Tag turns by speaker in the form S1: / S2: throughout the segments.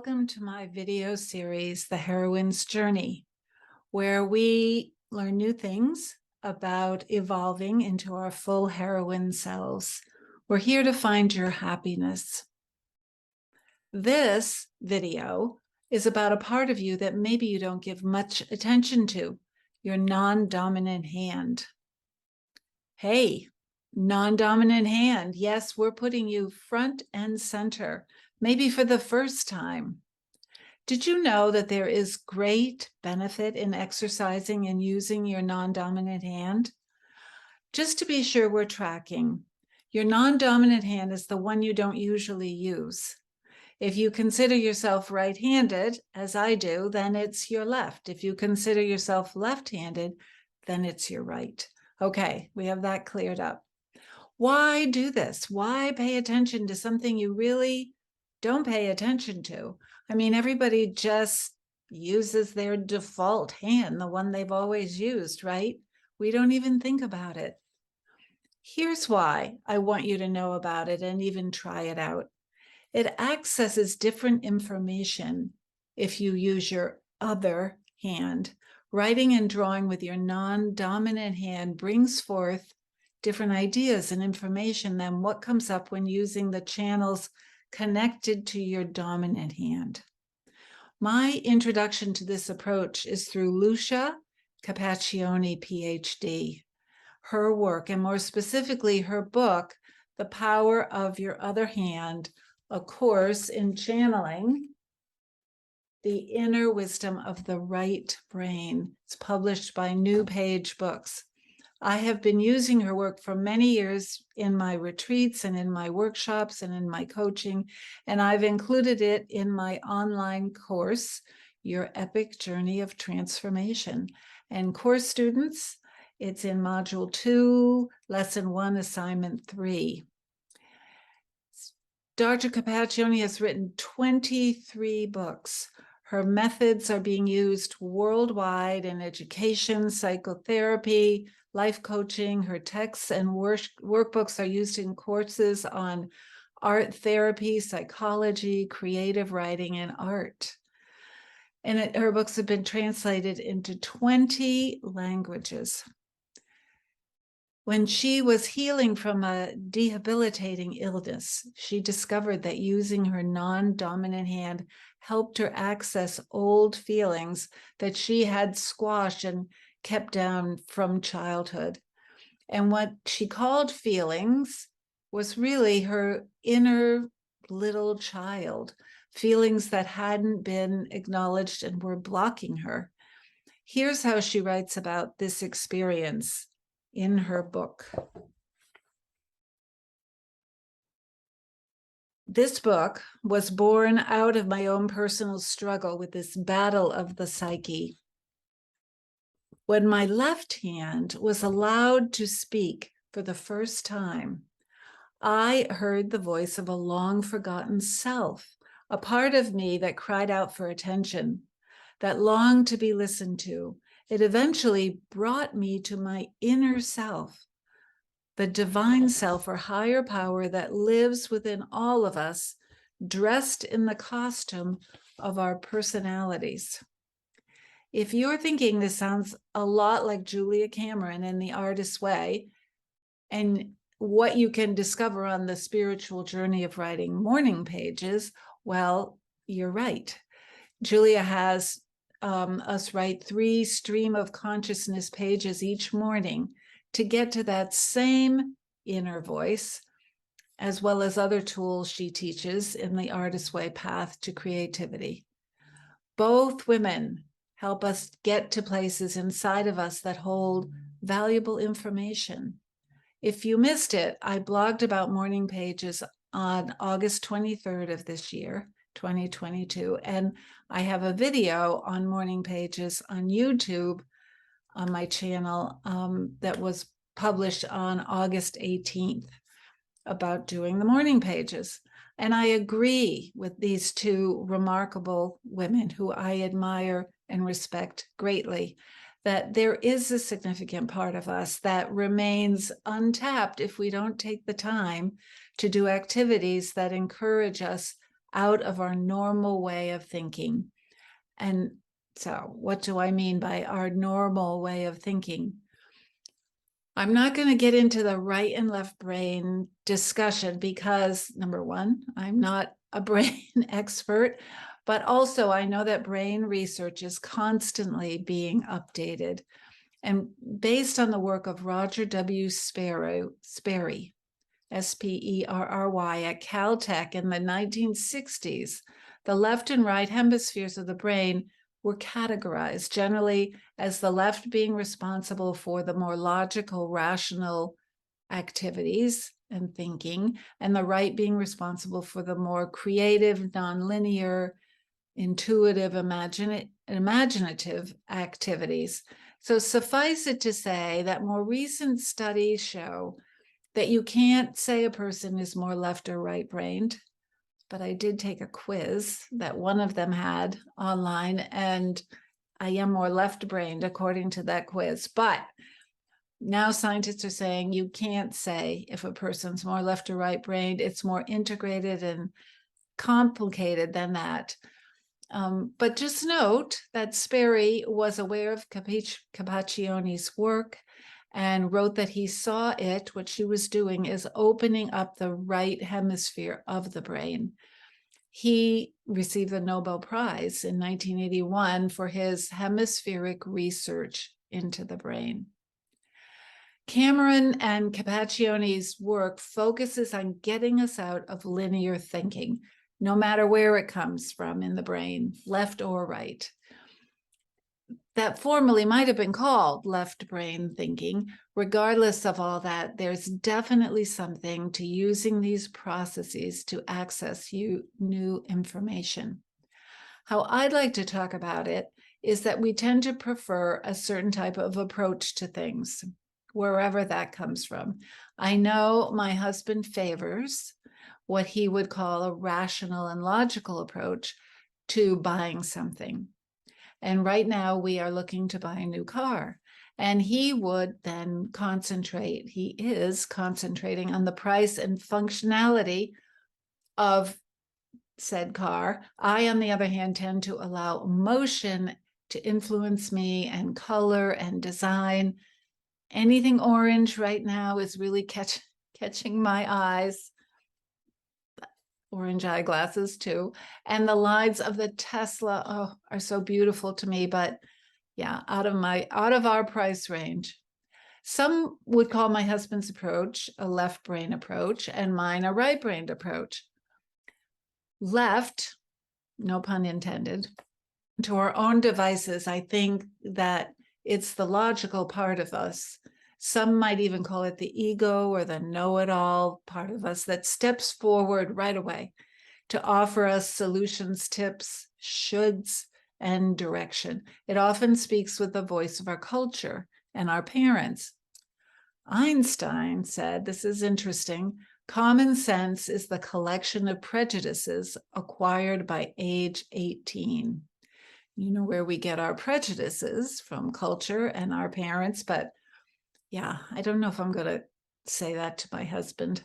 S1: welcome to my video series, The Heroine's Journey, where we learn new things about evolving into our full heroine selves. We're here to find your happiness. This video is about a part of you that maybe you don't give much attention to, your non-dominant hand. Hey, non-dominant hand. Yes, we're putting you front and center, maybe for the first time. Did you know that there is great benefit in exercising and using your non-dominant hand? Just to be sure we're tracking, your non-dominant hand is the one you don't usually use. If you consider yourself right-handed, as I do, then it's your left. If you consider yourself left-handed, then it's your right. Okay, we have that cleared up. Why do this? Why pay attention to something you really don't pay attention to? I mean, everybody just uses their default hand, the one they've always used, right? We don't even think about it. Here's why I want you to know about it and even try it out. It accesses different information if you use your other hand. Writing and drawing with your non-dominant hand brings forth different ideas and information than what comes up when using the channels connected to your dominant hand. My introduction to this approach is through Lucia Capaccione, PhD. Her work, and more specifically her book, The Power of Your Other Hand, a course in channeling the inner wisdom of the right brain. It's published by New Page Books. I have been using her work for many years in my retreats and in my workshops and in my coaching, and I've included it in my online course, Your Epic Journey of Transformation. And course students, it's in Module 2, Lesson 1, Assignment 3. Dr. Capaccione has written 23 books. Her methods are being used worldwide in education, psychotherapy, life coaching. Her texts and workbooks are used in courses on art therapy, psychology, creative writing, and art. And her books have been translated into 20 languages. When she was healing from a debilitating illness, she discovered that using her non-dominant hand helped her access old feelings that she had squashed and kept down from childhood. And what she called feelings was really her inner little child, feelings that hadn't been acknowledged and were blocking her. Here's how she writes about this experience in her book. This book was born out of my own personal struggle with this battle of the psyche. When my left hand was allowed to speak for the first time, I heard the voice of a long forgotten self, a part of me that cried out for attention, that longed to be listened to. It eventually brought me to my inner self, the divine self or higher power that lives within all of us, dressed in the costume of our personalities. If you're thinking this sounds a lot like Julia Cameron in The Artist's Way, and what you can discover on the spiritual journey of writing morning pages, well, you're right. Julia has us write 3 stream of consciousness pages each morning to get to that same inner voice, as well as other tools she teaches in the Artist's Way path to creativity. Both women help us get to places inside of us that hold valuable information. If you missed it, I blogged about morning pages on August 23rd of this year, 2022, and I have a video on morning pages on YouTube on my channel that was published on August 18th about doing the morning pages. And I agree with these 2 remarkable women who I admire and respect greatly, that there is a significant part of us that remains untapped if we don't take the time to do activities that encourage us out of our normal way of thinking. And so what do I mean by our normal way of thinking? I'm not going to get into the right and left brain discussion because, number one, I'm not a brain expert, but also I know that brain research is constantly being updated. And based on the work of Roger W. Sperry, Sperry, at Caltech in the 1960s, the left and right hemispheres of the brain were categorized generally as the left being responsible for the more logical, rational activities and thinking, and the right being responsible for the more creative, nonlinear, intuitive, imaginative activities. So suffice it to say that more recent studies show that you can't say a person is more left or right brained. But I did take a quiz that one of them had online, and I am more left brained according to that quiz. But now scientists are saying you can't say if a person's more left or right brained. It's more integrated and complicated than that. But just note that Sperry was aware of Capaccione's work and wrote that he saw it, what she was doing is opening up the right hemisphere of the brain. He received the Nobel Prize in 1981 for his hemispheric research into the brain. Cameron and Capaccione's work focuses on getting us out of linear thinking, no matter where it comes from in the brain, left or right. That formerly might have been called left brain thinking. Regardless of all that, there's definitely something to using these processes to access new information. How I'd like to talk about it is that we tend to prefer a certain type of approach to things, wherever that comes from. I know my husband favors what he would call a rational and logical approach to buying something. And right now we are looking to buy a new car. And he would then he is concentrating on the price and functionality of said car. I, on the other hand, tend to allow emotion to influence me, and color and design. Anything orange right now is really catching my eyes. Orange eyeglasses too. And the lines of the Tesla are so beautiful to me, but yeah, out of our price range. Some would call my husband's approach a left brain approach and mine a right brain approach. Left, no pun intended, to our own devices, I think that it's the logical part of us. Some might even call it the ego or the know-it-all part of us that steps forward right away to offer us solutions, tips, shoulds, and direction. It often speaks with the voice of our culture and our parents. Einstein said, this is interesting, common sense is the collection of prejudices acquired by age 18. You know where we get our prejudices from, culture and our parents, but yeah, I don't know if I'm going to say that to my husband.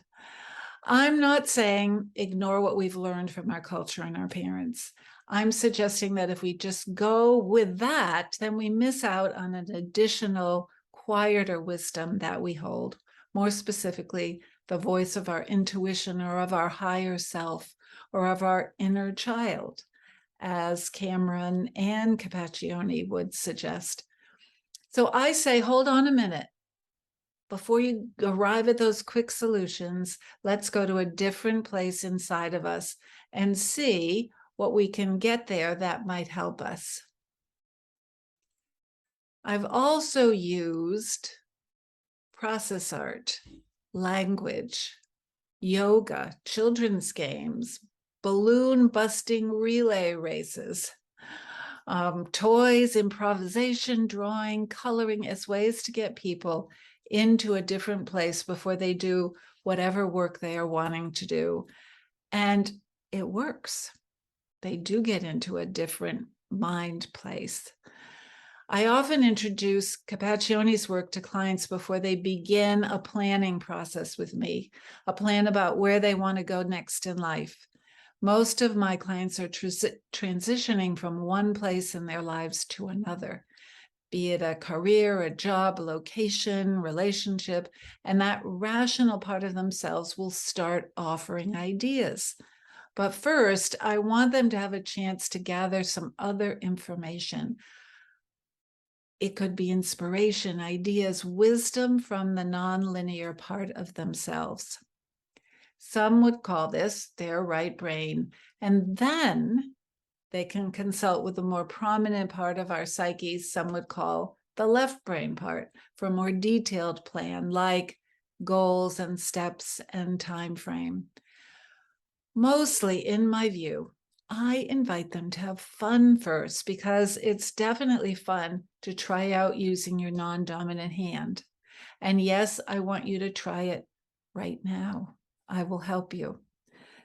S1: I'm not saying ignore what we've learned from our culture and our parents. I'm suggesting that if we just go with that, then we miss out on an additional, quieter wisdom that we hold, more specifically, the voice of our intuition or of our higher self or of our inner child, as Cameron and Capaccione would suggest. So I say, hold on a minute. Before you arrive at those quick solutions, let's go to a different place inside of us and see what we can get there that might help us. I've also used process art, language, yoga, children's games, balloon busting relay races, toys, improvisation, drawing, coloring as ways to get people into a different place before they do whatever work they are wanting to do. And it works. They do get into a different mind place. I often introduce Capaccione's work to clients before they begin a planning process with me, a plan about where they want to go next in life. Most of my clients are transitioning from one place in their lives to another, be it a career, a job, a location, relationship, and that rational part of themselves will start offering ideas. But first, I want them to have a chance to gather some other information. It could be inspiration, ideas, wisdom from the nonlinear part of themselves. Some would call this their right brain. And then they can consult with the more prominent part of our psyche, some would call the left brain part, for a more detailed plan, like goals and steps and time frame. Mostly, in my view, I invite them to have fun first, because it's definitely fun to try out using your non-dominant hand. And yes, I want you to try it right now. I will help you.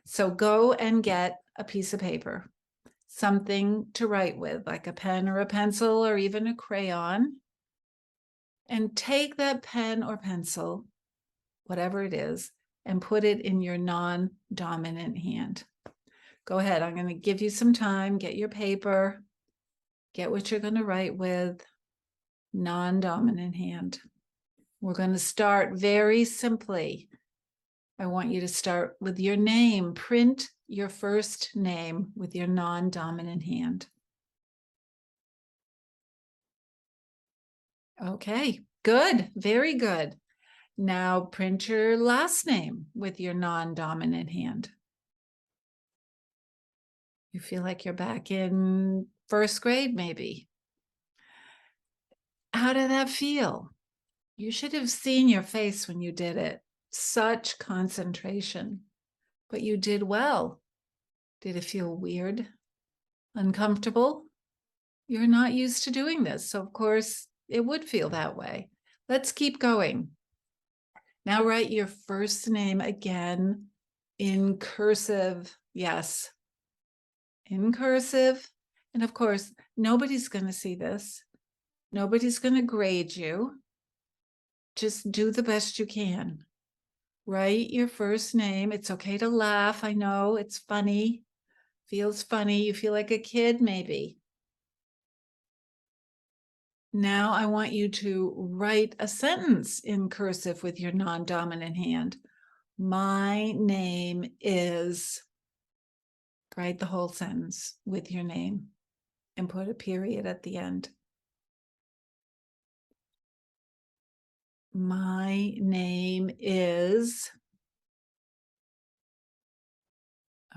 S1: So go and get a piece of paper, something to write with, like a pen or a pencil or even a crayon. And take that pen or pencil, whatever it is, and put it in your non-dominant hand. Go ahead. I'm going to give you some time. Get your paper. Get what you're going to write with. Non-dominant hand. We're going to start very simply. I want you to start with your name. Print your first name with your non-dominant hand. Okay, good. Very good. Now print your last name with your non-dominant hand. You feel like you're back in first grade, maybe. How did that feel? You should have seen your face when you did it. Such concentration, but you did well. Did it feel weird? Uncomfortable? You're not used to doing this, so of course it would feel that way. Let's keep going. Now write your first name again in cursive. Yes, in cursive. And of course, nobody's going to see this. Nobody's going to grade you. Just do the best you can. Write your first name. It's okay to laugh. I know it's funny. Feels funny. You feel like a kid, maybe. Now I want you to write a sentence in cursive with your non-dominant hand. My name is, write the whole sentence with your name and put a period at the end. My name is,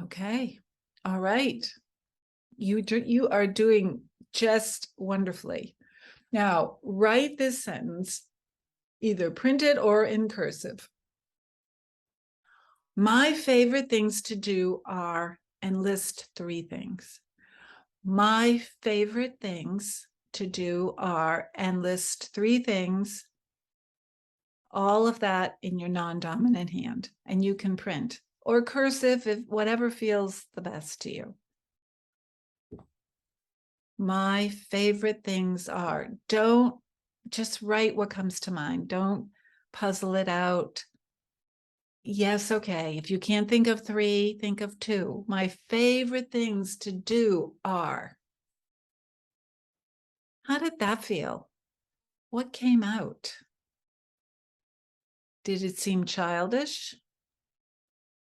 S1: okay. All right. You are doing just wonderfully. Now, write this sentence, either printed or in cursive. My favorite things to do are, and list 3 things. My favorite things to do are, and list 3 things. All of that in your non-dominant hand, and you can print or cursive, if whatever feels the best to you. My favorite things are, don't just write what comes to mind. Don't puzzle it out. Yes, okay. If you can't think of 3, think of 2. My favorite things to do are. How did that feel? What came out? Did it seem childish?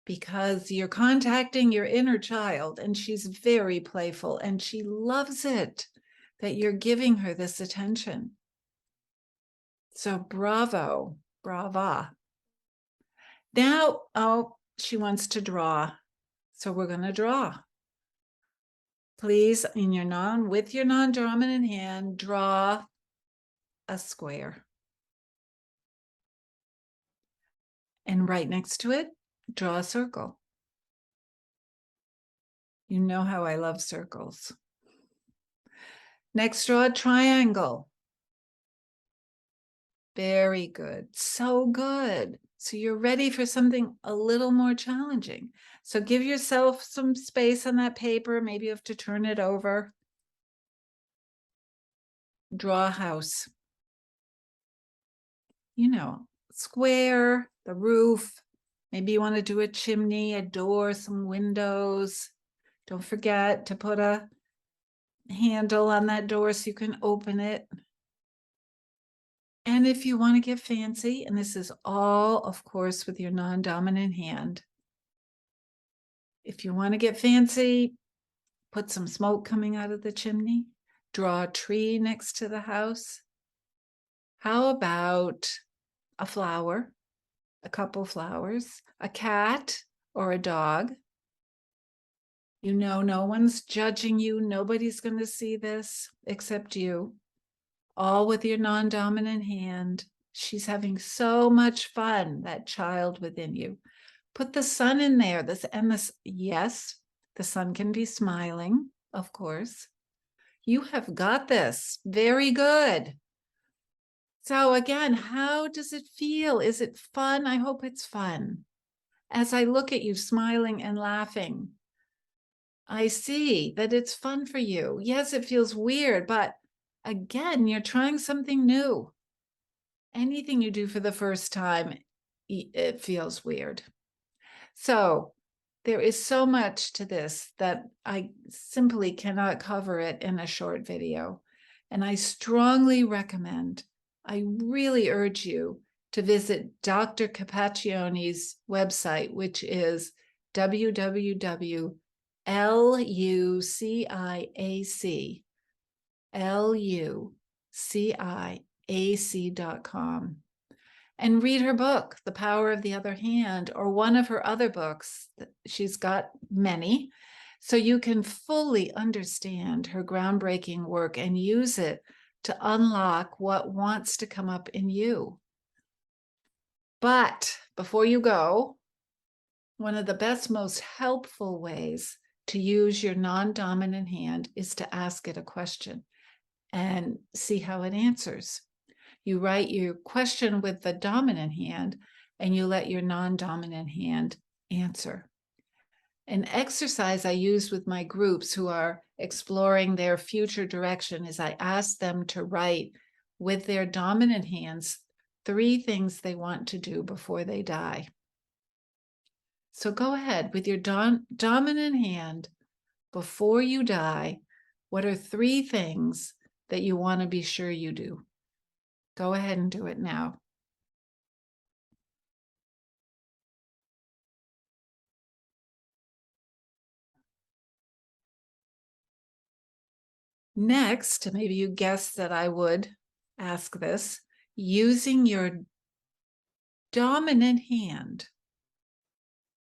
S1: Because you're contacting your inner child, and she's very playful, and she loves it that you're giving her this attention. So bravo, brava. Now, oh, she wants to draw. So we're going to draw. Please, with your non-dominant hand, draw a square. And right next to it, draw a circle. You know how I love circles. Next, draw a triangle. Very good. So good. So you're ready for something a little more challenging. So give yourself some space on that paper. Maybe you have to turn it over. Draw a house. You know, square, the roof, Maybe you want to do a chimney, a door, some windows. Don't forget to put a handle on that door so you can open it. And if you want to get fancy, and this is all, of course, with your non-dominant hand, if you want to get fancy, put some smoke coming out of the chimney, draw a tree next to the house. How about a flower, a couple flowers, a cat or a dog? You know, no one's judging you. Nobody's going to see this except you. All with your non-dominant hand. She's having so much fun, that child within you. Put the sun in there. Yes, the sun can be smiling, of course. You have got this. Very good. So again, how does it feel? Is it fun? I hope it's fun. As I look at you smiling and laughing, I see that it's fun for you. Yes, it feels weird, but again, you're trying something new. Anything you do for the first time, it feels weird. So there is so much to this that I simply cannot cover it in a short video. And I strongly recommend, I really urge you to visit Dr. Capaccione's website, which is www.luciac.com, and read her book, The Power of the Other Hand, or one of her other books. She's got many, so you can fully understand her groundbreaking work and use it to unlock what wants to come up in you. But before you go, one of the best, most helpful ways to use your non-dominant hand is to ask it a question and see how it answers. You write your question with the dominant hand and you let your non-dominant hand answer. An exercise I use with my groups who are exploring their future direction is I ask them to write with their dominant hands 3 things they want to do before they die. So go ahead with your dominant hand before you die. What are 3 things that you want to be sure you do? Go ahead and do it now. Next, maybe you guessed that I would ask this, using your dominant hand.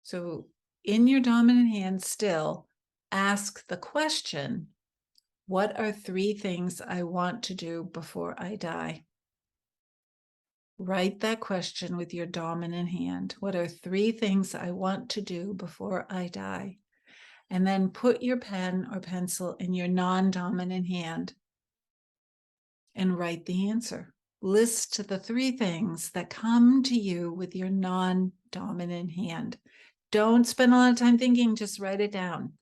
S1: So in your dominant hand still, ask the question, what are 3 things I want to do before I die? Write that question with your dominant hand. What are 3 things I want to do before I die? And then put your pen or pencil in your non-dominant hand and write the answer. List the 3 things that come to you with your non-dominant hand. Don't spend a lot of time thinking, just write it down.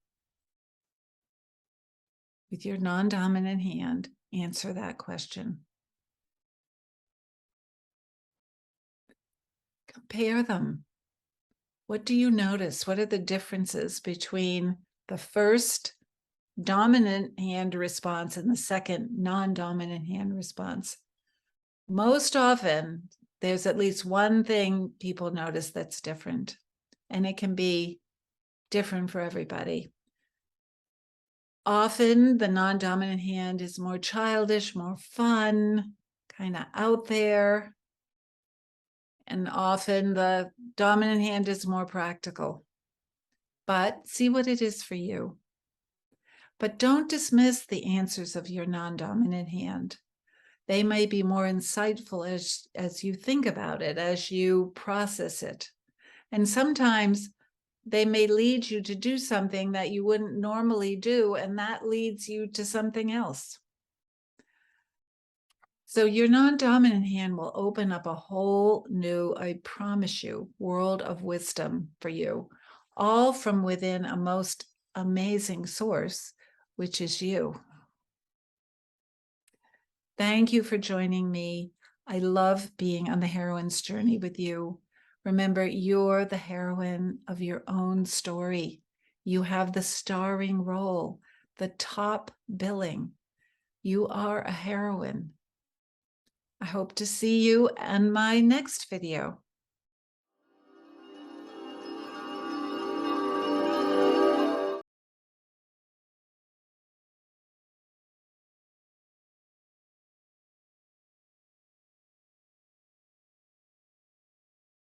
S1: With your non-dominant hand, answer that question. Compare them. What do you notice? What are the differences between the first dominant hand response and the second non-dominant hand response? Most often, there's at least one thing people notice that's different, and it can be different for everybody. Often, the non-dominant hand is more childish, more fun, kind of out there. And often, the dominant hand is more practical. But see what it is for you. But don't dismiss the answers of your non-dominant hand. They may be more insightful as you think about it, as you process it. And sometimes they may lead you to do something that you wouldn't normally do, and that leads you to something else. So your non-dominant hand will open up a whole new, I promise you, world of wisdom for you, all from within a most amazing source, which is you. Thank you for joining me. I love being on the heroine's journey with you. Remember, you're the heroine of your own story. You have the starring role, the top billing. You are a heroine. I hope to see you in my next video.